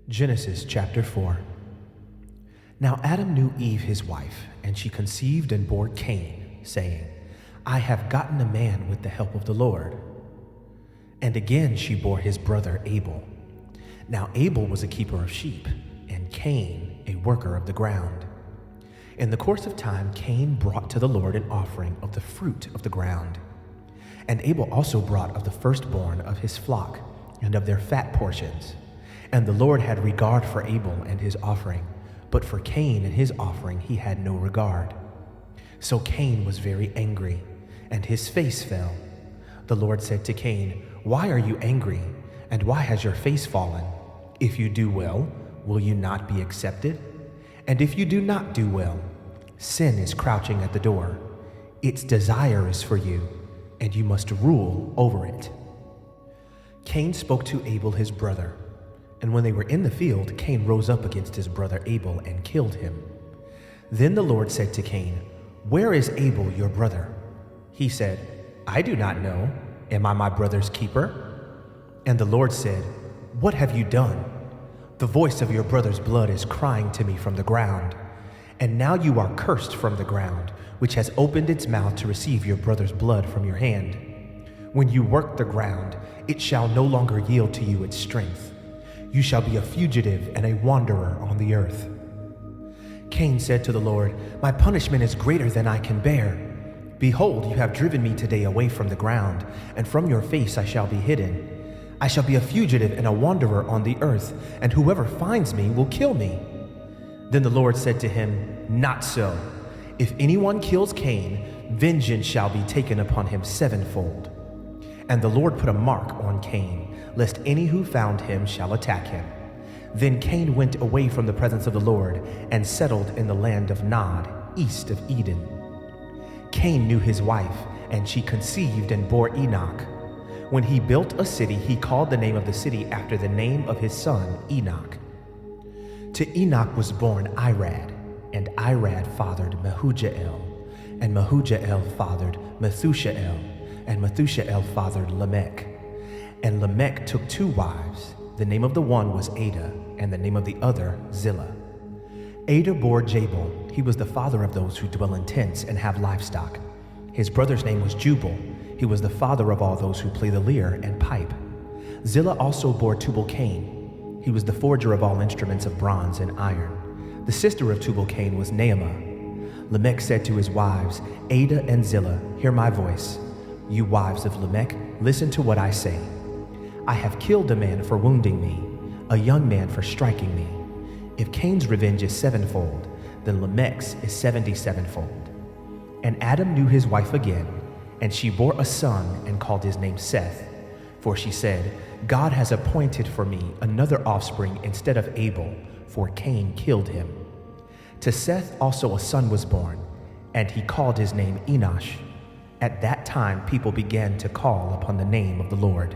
Genesis chapter 4. Now Adam knew Eve his wife, and she conceived and bore Cain, saying, I have gotten a man with the help of the Lord. And again she bore his brother Abel. Now Abel was a keeper of sheep, and Cain a worker of the ground. In the course of time Cain brought to the Lord an offering of the fruit of the ground. And Abel also brought of the firstborn of his flock, and of their fat portions. And the Lord had regard for Abel and his offering, but for Cain and his offering he had no regard. So Cain was very angry, and his face fell. The Lord said to Cain, Why are you angry, and why has your face fallen? If you do well, will you not be accepted? And if you do not do well, sin is crouching at the door. Its desire is for you, and you must rule over it. Cain spoke to Abel his brother. And when they were in the field, Cain rose up against his brother Abel and killed him. Then the Lord said to Cain, Where is Abel your brother? He said, I do not know. Am I my brother's keeper? And the Lord said, What have you done? The voice of your brother's blood is crying to me from the ground. And now you are cursed from the ground, which has opened its mouth to receive your brother's blood from your hand. When you work the ground, it shall no longer yield to you its strength. You shall be a fugitive and a wanderer on the earth. Cain said to the Lord, My punishment is greater than I can bear. Behold, you have driven me today away from the ground, and from your face I shall be hidden. I shall be a fugitive and a wanderer on the earth, and whoever finds me will kill me. Then the Lord said to him, Not so. If anyone kills Cain, vengeance shall be taken upon him sevenfold. And the Lord put a mark on Cain, lest any who found him shall attack him. Then Cain went away from the presence of the Lord and settled in the land of Nod, east of Eden. Cain knew his wife, and she conceived and bore Enoch. When he built a city, he called the name of the city after the name of his son Enoch. To Enoch was born Irad, and Irad fathered Mehujael, and Mehujael fathered Methushael, and Methushael fathered Lamech. And Lamech took two wives. The name of the one was Ada, and the name of the other Zillah. Ada bore Jabal. He was the father of those who dwell in tents and have livestock. His brother's name was Jubal. He was the father of all those who play the lyre and pipe. Zillah also bore Tubal-Cain. He was the forger of all instruments of bronze and iron. The sister of Tubal-Cain was Naamah. Lamech said to his wives, Ada and Zillah, hear my voice. You wives of Lamech, listen to what I say. I have killed a man for wounding me, a young man for striking me. If Cain's revenge is sevenfold, then Lamech's is 77-fold. And Adam knew his wife again, and she bore a son and called his name Seth. For she said, God has appointed for me another offspring instead of Abel, for Cain killed him. To Seth also a son was born, and he called his name Enosh. At that time people began to call upon the name of the Lord.